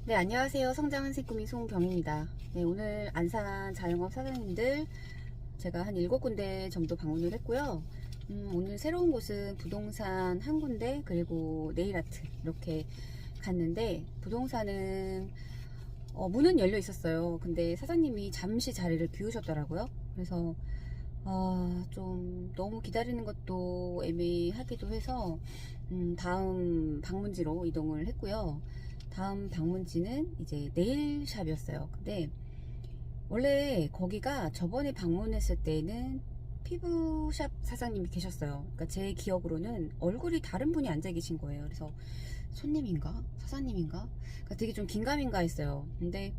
네, 안녕하세요. 성장한 새꾸미 송경입니다. 네, 오늘 안산 자영업 사장님들 제가 한 7군데 정도 방문을 했고요. 오늘 새로운 곳은 부동산 한 군데, 그리고 네일아트 이렇게 갔는데, 부동산은 문은 열려 있었어요. 근데 사장님이 잠시 자리를 비우셨더라고요. 그래서 좀 너무 기다리는 것도 애매하기도 해서 다음 방문지로 이동을 했고요. 다음 방문지는 이제 네일샵이었어요. 근데 원래 거기가 저번에 방문했을 때는 피부샵 사장님이 계셨어요. 그러니까 제 기억으로는 얼굴이 다른 분이 앉아 계신 거예요. 그래서 손님인가? 사장님인가? 그러니까 되게 좀 긴가민가 했어요. 근데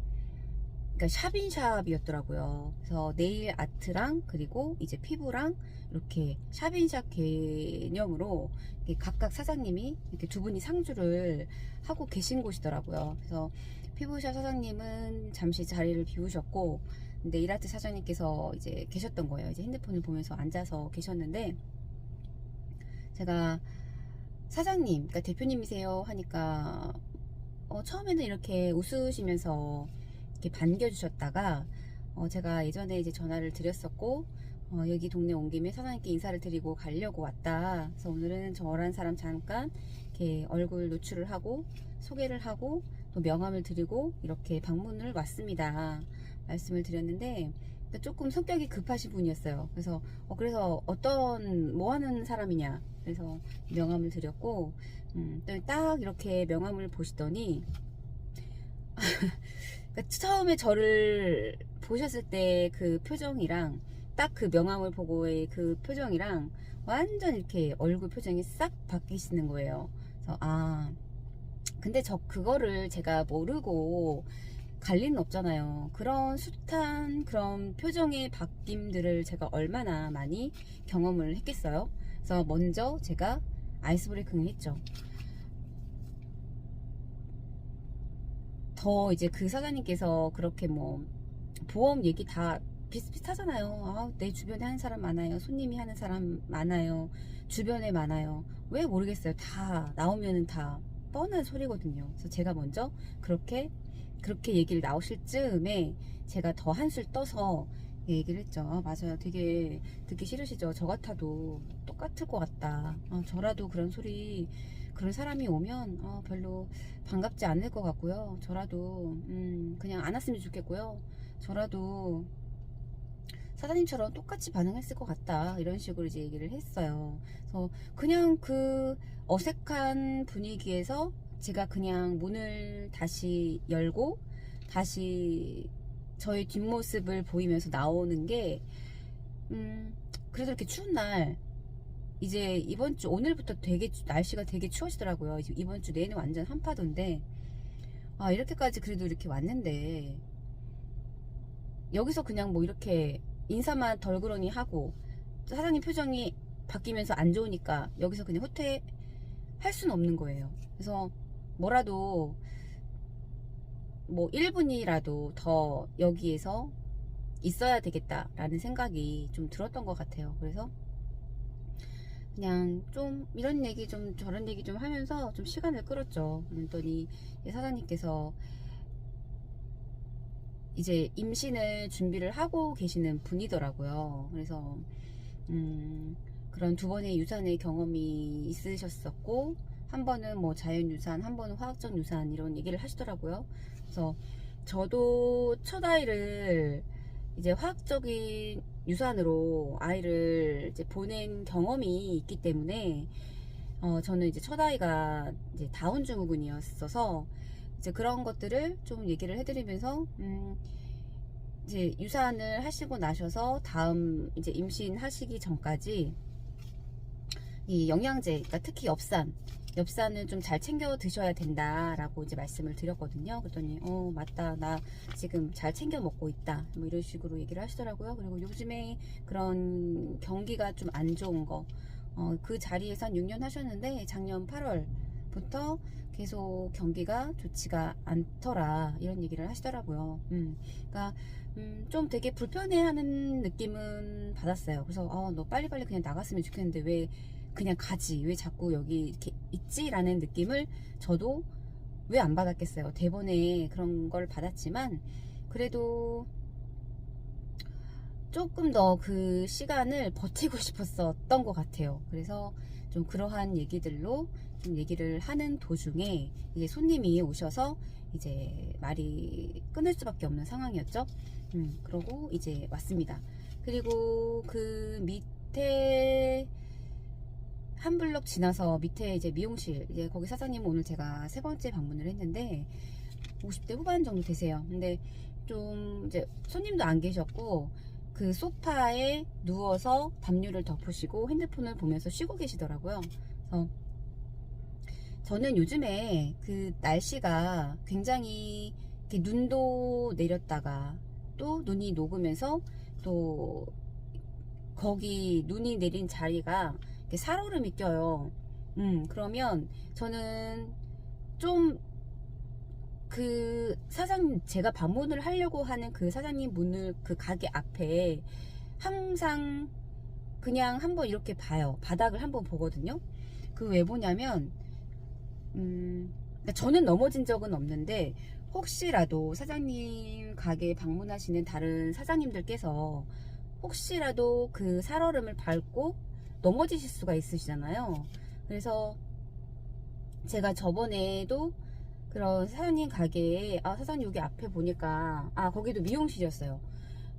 그러니까 샵인샵이었더라고요. 그래서 네일 아트랑 그리고 이제 피부랑 이렇게 샵인샵 개념으로 각각 사장님이 이렇게 두 분이 상주를 하고 계신 곳이더라고요. 그래서 피부샵 사장님은 잠시 자리를 비우셨고, 네일 아트 사장님께서 이제 계셨던 거예요. 이제 핸드폰을 보면서 앉아서 계셨는데, 제가 사장님, 그러니까 대표님이세요 하니까 처음에는 이렇게 웃으시면서 이렇게 반겨주셨다가 제가 예전에 이제 전화를 드렸었고 여기 동네 온 김에 사장님께 인사를 드리고 가려고 왔다. 그래서 오늘은 저란 사람 잠깐 이렇게 얼굴 노출을 하고 소개를 하고 또 명함을 드리고 이렇게 방문을 왔습니다. 말씀을 드렸는데 조금 성격이 급하신 분이었어요. 그래서 어떤 뭐 하는 사람이냐, 그래서 명함을 드렸고 딱 이렇게 명함을 보시더니 그러니까 처음에 저를 보셨을 때 그 표정이랑 딱 그 명함을 보고의 그 표정이랑 완전 이렇게 얼굴 표정이 싹 바뀌시는 거예요. 그래서 근데 그거를 제가 모르고 갈 리는 없잖아요. 그런 숱한 그런 표정의 바뀜들을 제가 얼마나 많이 경험을 했겠어요. 그래서 먼저 제가 아이스 브레이킹을 했죠. 더 이제 그 사장님께서 그렇게 뭐 보험 얘기 다 비슷비슷하잖아요. 내 주변에 하는 사람 많아요. 손님이 하는 사람 많아요. 주변에 많아요. 왜 모르겠어요. 다 나오면은 다 뻔한 소리거든요. 그래서 제가 먼저 그렇게 얘기를 나오실 즈음에 제가 더 한술 떠서 얘기를 했죠. 맞아요. 되게 듣기 싫으시죠? 저 같아도 똑같을 것 같다. 저라도 그런 사람이 오면 별로 반갑지 않을 것 같고요. 저라도 그냥 안 왔으면 좋겠고요. 저라도 사장님처럼 똑같이 반응했을 것 같다. 이런 식으로 이제 얘기를 했어요. 그래서 그냥 그 어색한 분위기에서 제가 그냥 문을 다시 열고 다시 저의 뒷모습을 보이면서 나오는 게 그래도 이렇게 추운 날, 이제 이번 주 오늘부터 되게 날씨가 되게 추워지더라고요. 이번 주 내내 완전 한파던데 이렇게까지 그래도 이렇게 왔는데 여기서 그냥 뭐 이렇게 인사만 덜그러니 하고 사장님 표정이 바뀌면서 안 좋으니까 여기서 그냥 후퇴할 수는 없는 거예요. 그래서 뭐라도 뭐 1분이라도 더 여기에서 있어야 되겠다라는 생각이 좀 들었던 것 같아요. 그래서 그냥 좀 이런 얘기 좀 저런 얘기 좀 하면서 좀 시간을 끌었죠. 그랬더니 사장님께서 이제 임신을 준비를 하고 계시는 분이더라고요. 그래서 그런 두 번의 유산의 경험이 있으셨었고, 한 번은 뭐 자연유산, 한 번은 화학적 유산, 이런 얘기를 하시더라고요. 그래서 저도 첫 아이를 이제 화학적인 유산으로 아이를 이제 보낸 경험이 있기 때문에 저는 이제 첫 아이가 이제 다운 증후군이었어서 이제 그런 것들을 좀 얘기를 해드리면서 이제 유산을 하시고 나셔서 다음 이제 임신하시기 전까지 이 영양제, 그러니까 특히 엽산을 좀 잘 챙겨 드셔야 된다라고 이제 말씀을 드렸거든요. 그랬더니 맞다, 나 지금 잘 챙겨 먹고 있다, 뭐 이런 식으로 얘기를 하시더라고요. 그리고 요즘에 그런 경기가 좀 안 좋은 거, 그 자리에서 한 6년 하셨는데 작년 8월부터 계속 경기가 좋지가 않더라, 이런 얘기를 하시더라고요. 그러니까 좀 되게 불편해하는 느낌은 받았어요. 그래서 너 빨리빨리 그냥 나갔으면 좋겠는데 왜 그냥 가지, 왜 자꾸 여기 이렇게 있지? 라는 느낌을 저도 왜 안 받았겠어요. 대본에 그런 걸 받았지만 그래도 조금 더 그 시간을 버티고 싶었었던 것 같아요. 그래서 좀 그러한 얘기들로 좀 얘기를 하는 도중에 이제 손님이 오셔서 이제 말이 끊을 수밖에 없는 상황이었죠. 그러고 이제 왔습니다. 그리고 그 밑에 한 블럭 지나서 밑에 이제 미용실, 이제 거기 사장님 오늘 제가 세 번째 방문을 했는데 50대 후반 정도 되세요. 근데 좀 이제 손님도 안 계셨고 그 소파에 누워서 담요를 덮으시고 핸드폰을 보면서 쉬고 계시더라고요. 그래서 저는 요즘에 그 날씨가 굉장히 이렇게 눈도 내렸다가 또 눈이 녹으면서 또 거기 눈이 내린 자리가 이렇게 살얼음이 껴요. 그러면 저는 좀 그 사장님, 제가 방문을 하려고 하는 그 사장님 문을 그 가게 앞에 항상 그냥 한번 이렇게 봐요. 바닥을 한번 보거든요. 그 왜 보냐면 저는 넘어진 적은 없는데 혹시라도 사장님 가게에 방문하시는 다른 사장님들께서 혹시라도 그 살얼음을 밟고 넘어지실 수가 있으시잖아요. 그래서 제가 저번에도 그런 사장님 가게에 사장님 여기 앞에 보니까 거기도 미용실이었어요.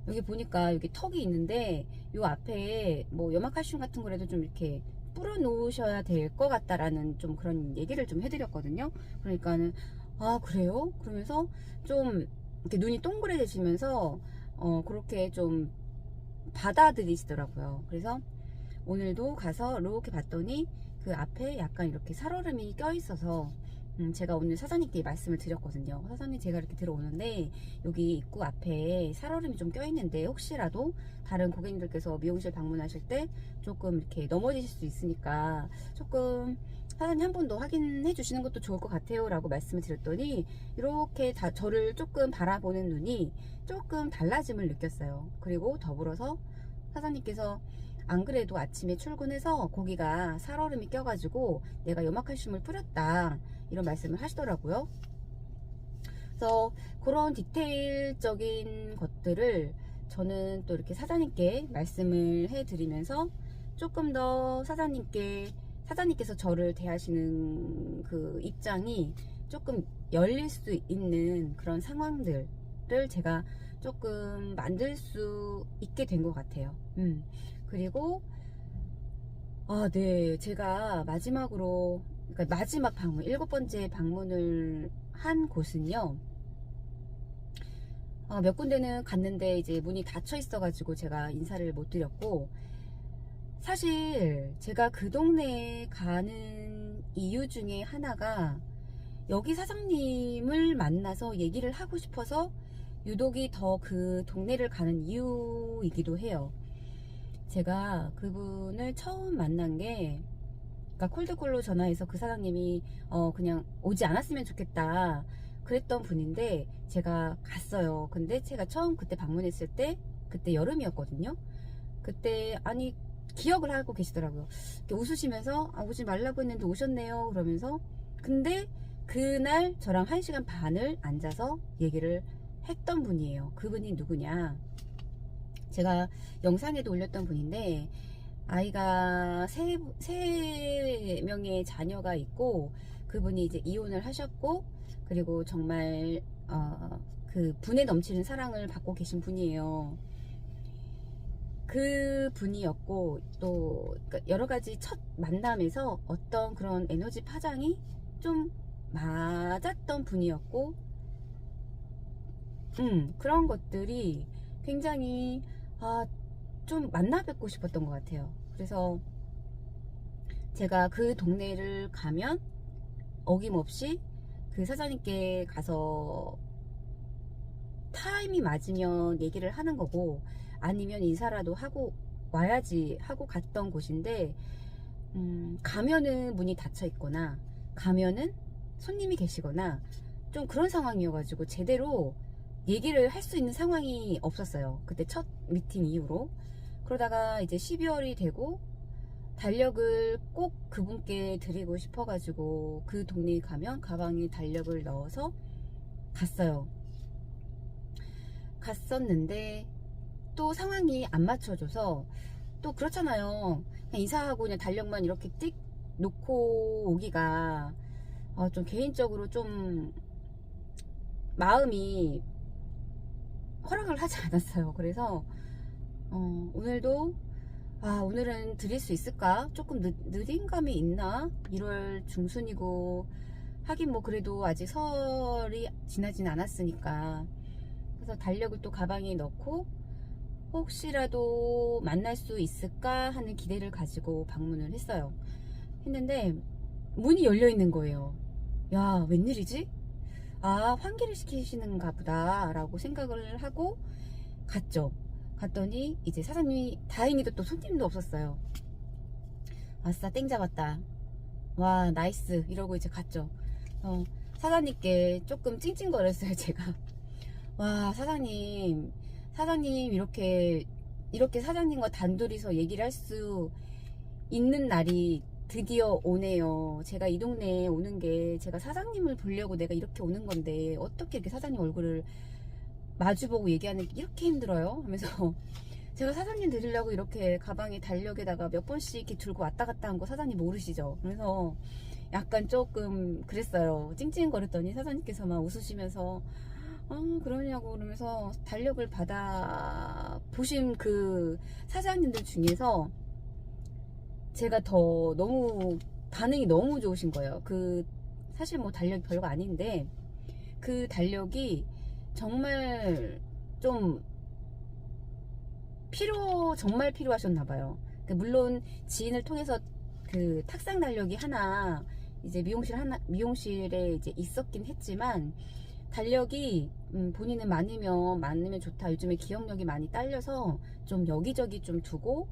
여기 보니까 여기 턱이 있는데 요 앞에 뭐 염화칼슘 같은 거라도 좀 이렇게 뿌려 놓으셔야 될 것 같다라는 좀 그런 얘기를 좀 해드렸거든요. 그러니까는 그래요? 그러면서 좀 이렇게 눈이 동그래지시면서 그렇게 좀 받아들이시더라고요. 그래서 오늘도 가서 이렇게 봤더니 그 앞에 약간 이렇게 살얼음이 껴 있어서 제가 오늘 사장님께 말씀을 드렸거든요. 사장님, 제가 이렇게 들어오는데 여기 입구 앞에 살얼음이 좀 껴있는데 혹시라도 다른 고객님들께서 미용실 방문하실 때 조금 이렇게 넘어지실 수 있으니까 조금 사장님 한 번 더 확인해 주시는 것도 좋을 것 같아요 라고 말씀을 드렸더니 이렇게 저를 조금 바라보는 눈이 조금 달라짐을 느꼈어요. 그리고 더불어서 사장님께서 안 그래도 아침에 출근해서 거기가 살얼음이 껴가지고 내가 염화칼슘을 뿌렸다 이런 말씀을 하시더라고요. 그래서 그런 디테일적인 것들을 저는 또 이렇게 사장님께 말씀을 해드리면서 조금 더 사장님께서 저를 대하시는 그 입장이 조금 열릴 수 있는 그런 상황들을 제가 조금 만들 수 있게 된 것 같아요. 그리고 네, 제가 마지막으로, 그러니까 마지막 방문, 7번째 방문을 한 곳은요, 몇 군데는 갔는데 이제 문이 닫혀 있어가지고 제가 인사를 못 드렸고, 사실 제가 그 동네에 가는 이유 중에 하나가 여기 사장님을 만나서 얘기를 하고 싶어서 유독이 더 그 동네를 가는 이유이기도 해요. 제가 그분을 처음 만난 게, 그러니까 콜드콜로 전화해서 그 사장님이 그냥 오지 않았으면 좋겠다 그랬던 분인데 제가 갔어요. 근데 제가 처음 그때 방문했을 때 그때 여름이었거든요. 그때 기억을 하고 계시더라고요. 이렇게 웃으시면서 오지 말라고 했는데 오셨네요 그러면서. 근데 그날 저랑 1시간 반을 앉아서 얘기를 했던 분이에요. 그분이 누구냐, 제가 영상에도 올렸던 분인데 아이가 세 명의 자녀가 있고 그분이 이제 이혼을 하셨고 그리고 정말 그 분에 넘치는 사랑을 받고 계신 분이에요. 그 분이었고 또 여러 가지 첫 만남에서 어떤 그런 에너지 파장이 좀 맞았던 분이었고 그런 것들이 굉장히 좀 만나 뵙고 싶었던 것 같아요. 그래서 제가 그 동네를 가면 어김없이 그 사장님께 가서 타임이 맞으면 얘기를 하는 거고 아니면 인사라도 하고 와야지 하고 갔던 곳인데 가면은 문이 닫혀 있거나 가면은 손님이 계시거나 좀 그런 상황이어가지고 제대로 얘기를 할 수 있는 상황이 없었어요. 그때 첫 미팅 이후로. 그러다가 이제 12월이 되고 달력을 꼭 그분께 드리고 싶어가지고 그 동네에 가면 가방에 달력을 넣어서 갔어요. 갔었는데 또 상황이 안 맞춰줘서, 또 그렇잖아요. 그냥 인사하고 그냥 달력만 이렇게 띡 놓고 오기가 좀 개인적으로 좀 마음이 허락을 하지 않았어요. 그래서 오늘도 오늘은 드릴 수 있을까? 조금 느린 감이 있나? 1월 중순이고 하긴 뭐 그래도 아직 설이 지나진 않았으니까. 그래서 달력을 또 가방에 넣고 혹시라도 만날 수 있을까 하는 기대를 가지고 방문을 했어요. 했는데 문이 열려 있는 거예요. 야, 웬일이지? 환기를 시키시는가 보다 라고 생각을 하고 갔죠. 갔더니 이제 사장님이, 다행히도 또 손님도 없었어요. 아싸, 땡 잡았다. 와, 나이스 이러고 이제 갔죠. 사장님께 조금 찡찡거렸어요, 제가. 와, 사장님 이렇게 사장님과 단둘이서 얘기를 할 수 있는 날이 드디어 오네요. 제가 이 동네에 오는 게 제가 사장님을 보려고 내가 이렇게 오는 건데 어떻게 이렇게 사장님 얼굴을 마주보고 얘기하는 게 이렇게 힘들어요? 하면서 제가 사장님 드리려고 이렇게 가방에 달력에다가 몇 번씩 이렇게 들고 왔다 갔다 한 거 사장님 모르시죠? 그래서 약간 조금 그랬어요. 찡찡거렸더니 사장님께서 막 웃으시면서 그러냐고 그러면서 달력을 받아 보신 그 사장님들 중에서 제가 더 너무 반응이 너무 좋으신 거예요. 사실 뭐 달력이 별거 아닌데 그 달력이 정말 좀 정말 필요하셨나 봐요. 물론 지인을 통해서 그 탁상 달력이 하나 이제 미용실에 이제 있었긴 했지만, 달력이 본인은 많으면 좋다. 요즘에 기억력이 많이 딸려서 좀 여기저기 좀 두고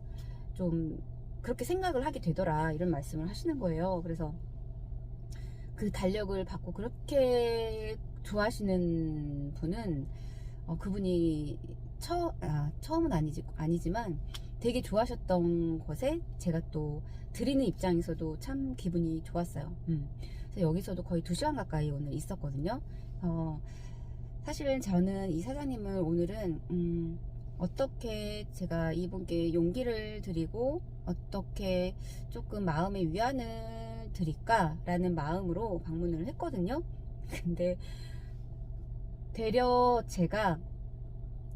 좀 그렇게 생각을 하게 되더라, 이런 말씀을 하시는 거예요. 그래서 그 달력을 받고 그렇게 좋아하시는 분은 그분이 처음은 아니지만 되게 좋아하셨던 것에 제가 또 드리는 입장에서도 참 기분이 좋았어요. 그래서 여기서도 거의 2시간 가까이 오늘 있었거든요. 사실은 저는 이 사장님을 오늘은 어떻게 제가 이분께 용기를 드리고 어떻게 조금 마음의 위안을 드릴까 라는 마음으로 방문을 했거든요. 근데 되려 제가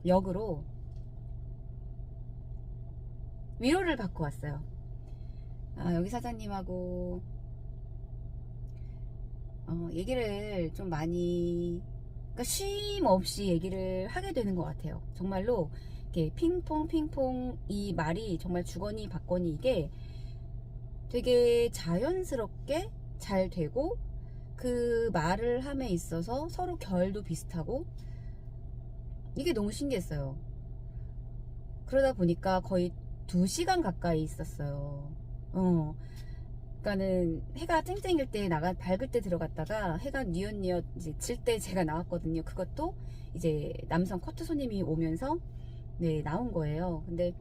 역으로 위로를 받고 왔어요. 여기 사장님하고 얘기를 좀 많이, 그러니까 쉼 없이 얘기를 하게 되는 것 같아요. 정말로 이렇게 핑퐁 이 말이 정말 주거니 받거니 이게 되게 자연스럽게 잘 되고, 그 말을 함에 있어서 서로 결도 비슷하고, 이게 너무 신기했어요. 그러다 보니까 거의 2시간 가까이 있었어요. 그러니까는 해가 쨍쨍일 때 밝을 때 들어갔다가 해가 뉘엿뉘엿 이제 질 때 제가 나왔거든요. 그것도 이제 남성 커트 손님이 오면서 나온 거예요. 근데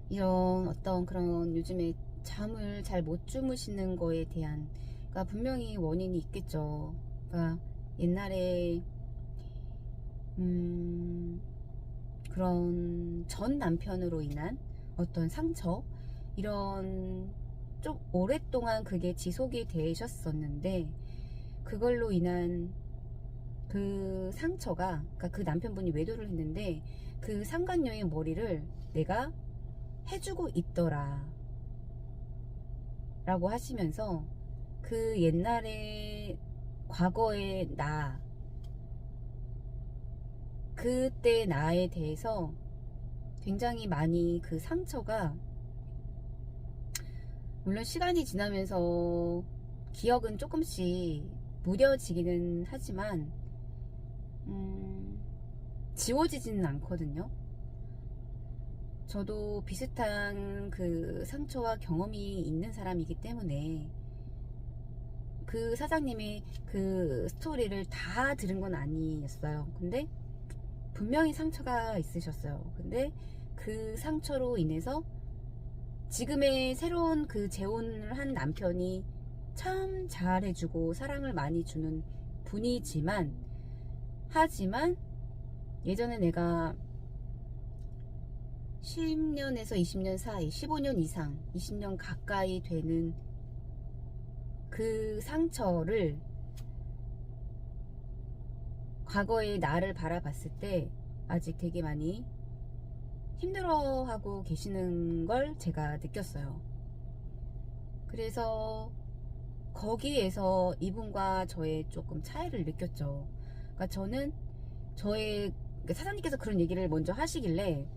이런 어떤 그런 요즘에 잠을 잘 못 주무시는 거에 대한, 그러니까 분명히 원인이 있겠죠. 그러니까 옛날에 그런 전 남편으로 인한 어떤 상처, 이런 좀 오랫동안 그게 지속이 되셨었는데, 그걸로 인한 그 상처가, 그러니까 그 남편분이 외도를 했는데 그 상간녀의 머리를 내가 해주고 있더라 라고 하시면서 그 옛날에 과거의 그때 나에 대해서 굉장히 많이 그 상처가, 물론 시간이 지나면서 기억은 조금씩 무뎌지기는 하지만 지워지지는 않거든요. 저도 비슷한 그 상처와 경험이 있는 사람이기 때문에 그 사장님의 그 스토리를 다 들은 건 아니었어요. 근데 분명히 상처가 있으셨어요. 근데 그 상처로 인해서 지금의 새로운 그 재혼을 한 남편이 참 잘해주고 사랑을 많이 주는 분이지만, 하지만 예전에 내가 10년에서 20년 사이, 15년 이상, 20년 가까이 되는 그 상처를 과거의 나를 바라봤을 때 아직 되게 많이 힘들어하고 계시는 걸 제가 느꼈어요. 그래서 거기에서 이분과 저의 조금 차이를 느꼈죠. 그러니까 저는 그러니까 사장님께서 그런 얘기를 먼저 하시길래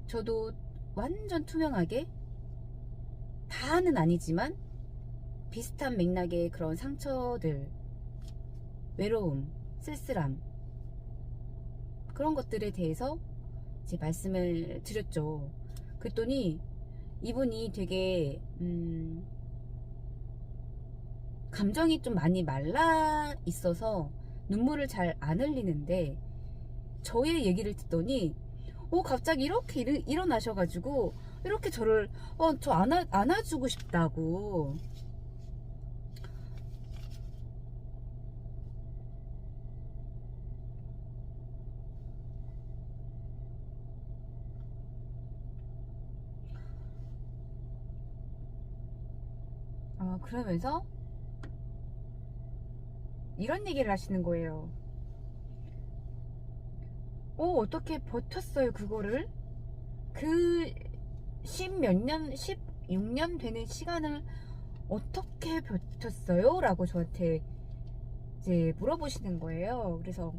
저도 완전 투명하게, 다는 아니지만 비슷한 맥락의 그런 상처들, 외로움, 쓸쓸함, 그런 것들에 대해서 이제 말씀을 드렸죠. 그랬더니 이분이 되게 감정이 좀 많이 말라 있어서 눈물을 잘 안 흘리는데, 저의 얘기를 듣더니 갑자기 이렇게 일어나셔가지고 이렇게 저를 저 안아주고 싶다고. 그러면서 이런 얘기를 하시는 거예요. 어떻게 버텼어요, 그거를? 그 16년 되는 시간을 어떻게 버텼어요? 라고 저한테 이제 물어보시는 거예요. 그래서,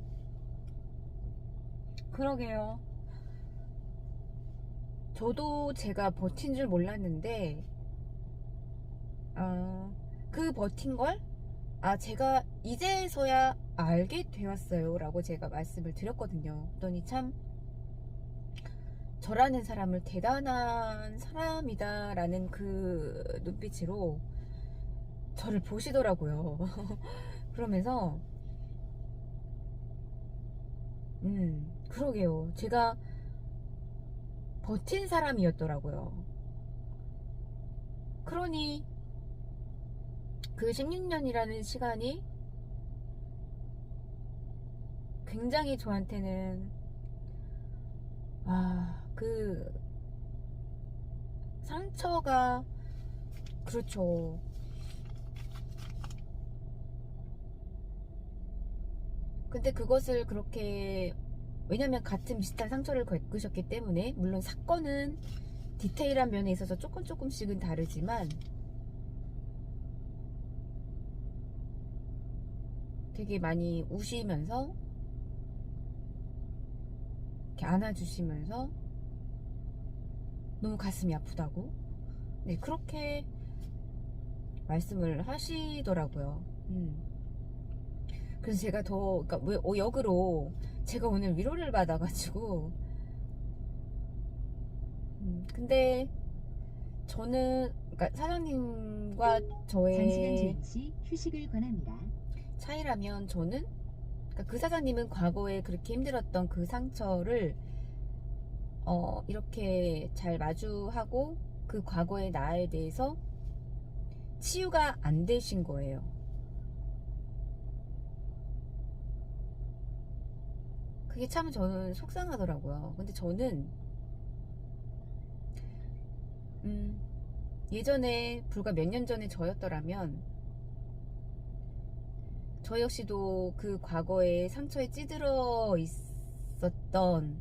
그러게요. 저도 제가 버틴 줄 몰랐는데, 그 버틴 걸, 제가 이제서야 알게 되었어요. 라고 제가 말씀을 드렸거든요. 그랬더니 참, 저라는 사람을 대단한 사람이다 라는 그 눈빛으로 저를 보시더라고요. 그러면서 그러게요. 제가 버틴 사람이었더라고요. 그러니 그 16년이라는 시간이 굉장히 저한테는 그 상처가, 그렇죠. 근데 그것을 그렇게, 왜냐면 같은 비슷한 상처를 겪으셨기 때문에, 물론 사건은 디테일한 면에 있어서 조금씩은 다르지만 되게 많이 우시면서 이렇게 안아주시면서 너무 가슴이 아프다고, 네, 그렇게 말씀을 하시더라고요. 그래서 제가 그러니까 역으로 제가 오늘 위로를 받아가지고, 근데 저는, 그러니까 사장님과 저의 장시간 주행 시 휴식을 권합니다. 차이라면, 저는, 그러니까 그 사장님은 과거에 그렇게 힘들었던 그 상처를 이렇게 잘 마주하고 그 과거의 나에 대해서 치유가 안 되신 거예요. 그게 참 저는 속상하더라고요. 근데 저는 예전에, 불과 몇 년 전에 저였더라면 저 역시도 그 과거의 상처에 찌들어 있었던,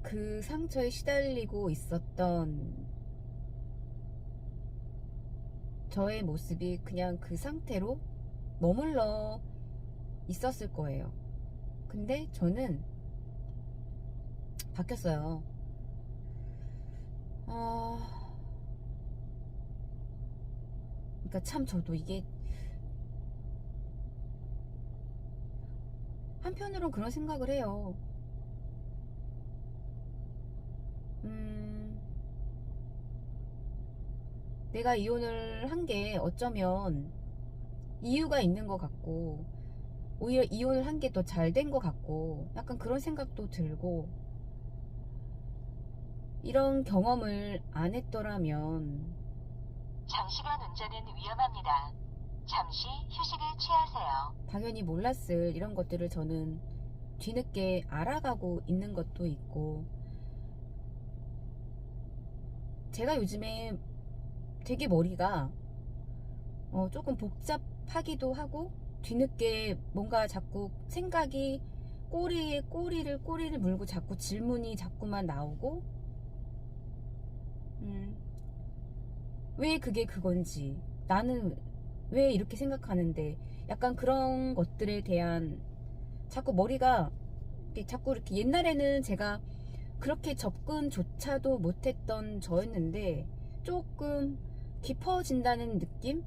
그 상처에 시달리고 있었던 저의 모습이 그냥 그 상태로 머물러 있었을 거예요. 근데 저는 바뀌었어요. 그러니까 참 저도 이게 한편으론 그런 생각을 해요. 내가 이혼을 한 게 어쩌면 이유가 있는 것 같고, 오히려 이혼을 한 게 더 잘 된 것 같고, 약간 그런 생각도 들고, 이런 경험을 안 했더라면 장시간 운전은 위험합니다. 잠시 휴식을 취하세요. 당연히 몰랐을 이런 것들을 저는 뒤늦게 알아가고 있는 것도 있고, 제가 요즘에 되게 머리가 조금 복잡하기도 하고, 뒤늦게 뭔가 자꾸 생각이 꼬리를 물고 자꾸 질문이 자꾸만 나오고, 왜 그게 그건지, 나는 왜 이렇게 생각하는데, 약간 그런 것들에 대한 자꾸 머리가 자꾸 이렇게, 옛날에는 제가 그렇게 접근조차도 못했던 저였는데 조금 깊어진다는 느낌?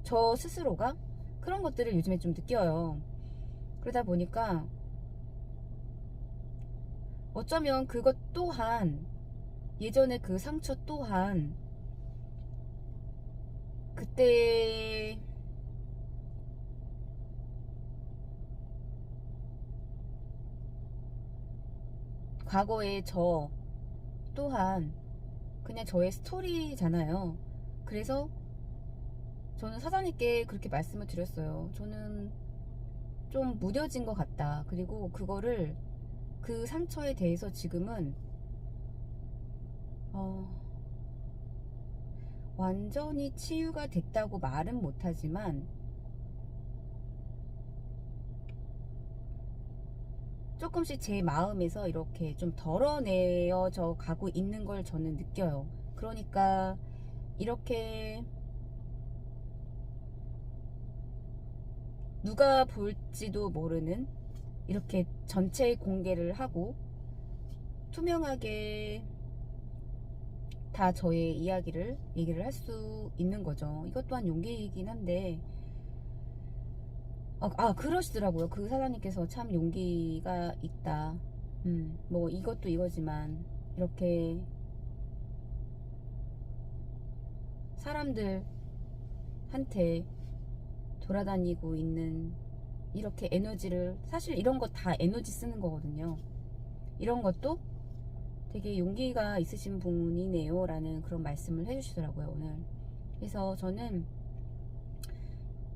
저 스스로가 그런 것들을 요즘에 좀 느껴요. 그러다 보니까 어쩌면 그것 또한, 예전에 그 상처 또한 그때 과거의 저 또한 그냥 저의 스토리잖아요. 그래서 저는 사장님께 그렇게 말씀을 드렸어요. 저는 좀 무뎌진 것 같다. 그리고 그거를, 그 상처에 대해서 지금은 완전히 치유가 됐다고 말은 못하지만 조금씩 제 마음에서 이렇게 좀 덜어내어져 가고 있는 걸 저는 느껴요. 그러니까 이렇게 누가 볼지도 모르는, 이렇게 전체 공개를 하고 투명하게 다 저의 이야기를 얘기를 할 수 있는 거죠. 이것 또한 용기이긴 한데, 그러시더라고요. 그 사장님께서 참 용기가 있다. 뭐 이것도 이거지만 이렇게 사람들한테 돌아다니고 있는 이렇게 에너지를, 사실 이런 거 다 에너지 쓰는 거거든요. 이런 것도 되게 용기가 있으신 분이네요 라는 그런 말씀을 해주시더라고요, 오늘. 그래서 저는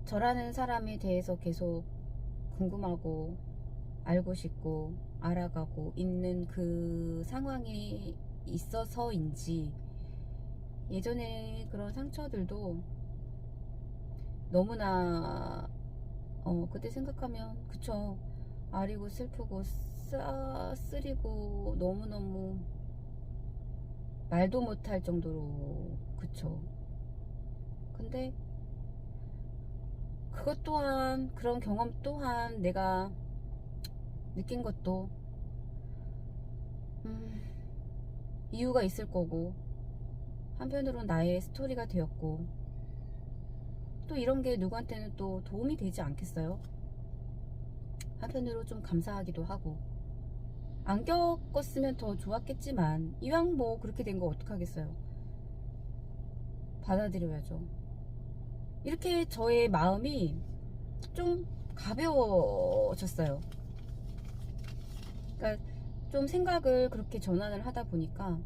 저라는 사람에 대해서 계속 궁금하고 알고 싶고 알아가고 있는 그 상황에 있어서인지, 예전에 그런 상처들도 너무나 그때 생각하면, 그쵸, 아리고 슬프고 쓰리고 너무너무 말도 못할 정도로, 그쵸. 근데 그것 또한, 그런 경험 또한 내가 느낀 것도 이유가 있을 거고, 한편으로는 나의 스토리가 되었고, 또 이런 게 누구한테는 또 도움이 되지 않겠어요? 한편으로 좀 감사하기도 하고, 안 겪었으면 더 좋았겠지만 이왕 뭐 그렇게 된 거 어떡하겠어요. 받아들여야죠. 이렇게 저의 마음이 좀 가벼워졌어요. 그러니까 좀 생각을 그렇게 전환을 하다 보니까,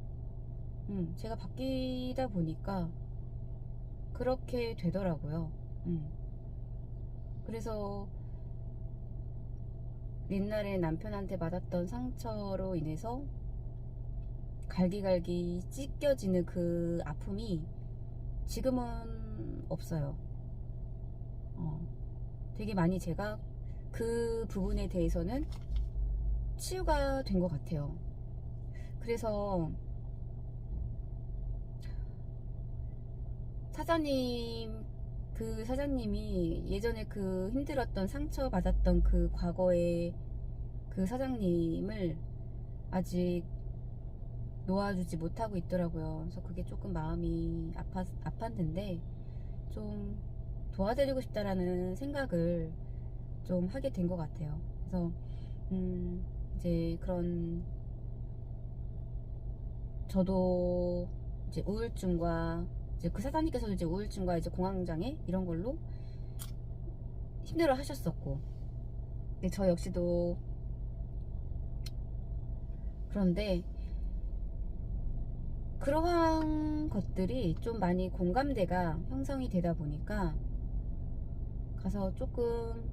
제가 바뀌다 보니까 그렇게 되더라고요. 그래서 옛날에 남편한테 받았던 상처로 인해서 갈기갈기 찢겨지는 그 아픔이 지금은 없어요. 되게 많이 제가 그 부분에 대해서는 치유가 된 것 같아요. 그래서 그 사장님이 예전에 그 힘들었던 상처 받았던 그 과거의 그 사장님을 아직 놓아주지 못하고 있더라고요. 그래서 그게 조금 마음이 아팠는데, 좀 도와드리고 싶다라는 생각을 좀 하게 된 것 같아요. 그래서 이제 그런, 저도 이제 우울증과, 이제 그 사장님께서도 이제 우울증과 이제 공황장애 이런 걸로 힘들어 하셨었고, 근데 저 역시도, 그런데 그러한 것들이 좀 많이 공감대가 형성이 되다 보니까 가서 조금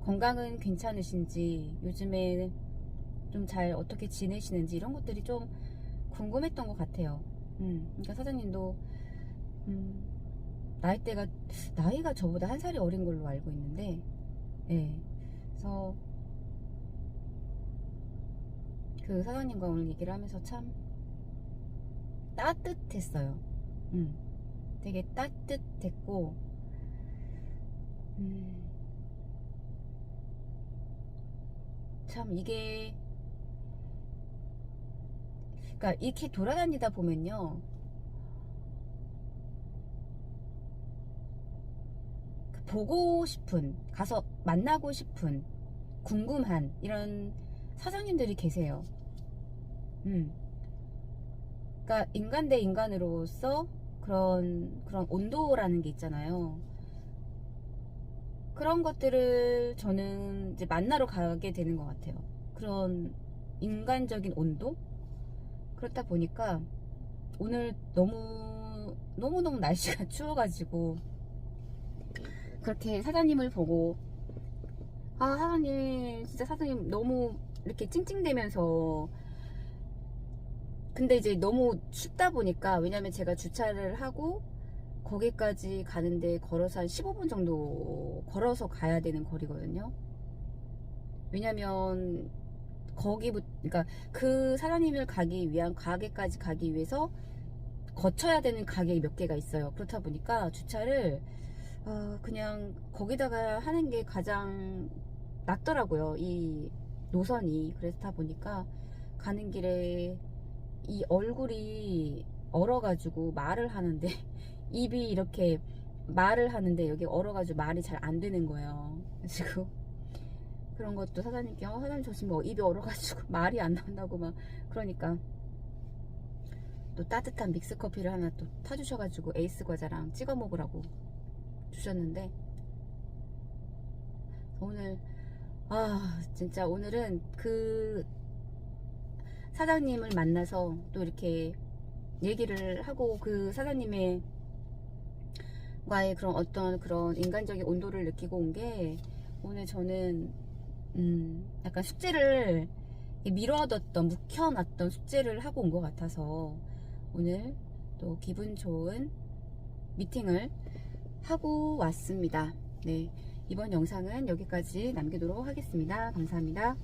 건강은 괜찮으신지, 요즘에 좀 잘 어떻게 지내시는지 이런 것들이 좀 궁금했던 것 같아요. 그러니까 사장님도 나이가 저보다 한 살이 어린 걸로 알고 있는데, 예. 그래서 그 사장님과 오늘 얘기를 하면서 참 따뜻했어요. 되게 따뜻했고, 참 이게, 그러니까 이렇게 돌아다니다 보면요, 보고 싶은, 가서 만나고 싶은, 궁금한 이런 사장님들이 계세요. 그러니까 인간 대 인간으로서 그런 온도라는 게 있잖아요. 그런 것들을 저는 이제 만나러 가게 되는 것 같아요. 그런 인간적인 온도? 그렇다 보니까 오늘 너무너무 날씨가 추워가지고 그렇게 사장님을 보고, 아, 사장님, 진짜 사장님 너무 이렇게 찡찡대면서, 근데 이제 너무 춥다 보니까, 왜냐면 제가 주차를 하고 거기까지 가는데 걸어서 한 15분 정도 걸어서 가야 되는 거리거든요. 왜냐면 그러니까 그 사장님을 가기 위한 가게까지 가기 위해서 거쳐야 되는 가게 몇 개가 있어요. 그렇다 보니까 주차를 그냥 거기다가 하는 게 가장 낫더라고요. 이 노선이. 그렇다 보니까 가는 길에 이 얼굴이 얼어가지고 말을 하는데 입이 이렇게 말을 하는데 여기 얼어가지고 말이 잘 안 되는 거예요. 지금 그런 것도 사장님께 사장님 저 지금 뭐 입이 얼어가지고 말이 안 나온다고 막 그러니까 또 따뜻한 믹스 커피를 하나 또 타주셔가지고 에이스 과자랑 찍어 먹으라고 주셨는데, 오늘 진짜 오늘은 그 사장님을 만나서 또 이렇게 얘기를 하고 그 사장님의 과의 그런 어떤 그런 인간적인 온도를 느끼고 온 게, 오늘 저는 약간 숙제를 미뤄뒀던, 묵혀놨던 숙제를 하고 온 것 같아서 오늘 또 기분 좋은 미팅을 하고 왔습니다. 네, 이번 영상은 여기까지 남기도록 하겠습니다. 감사합니다.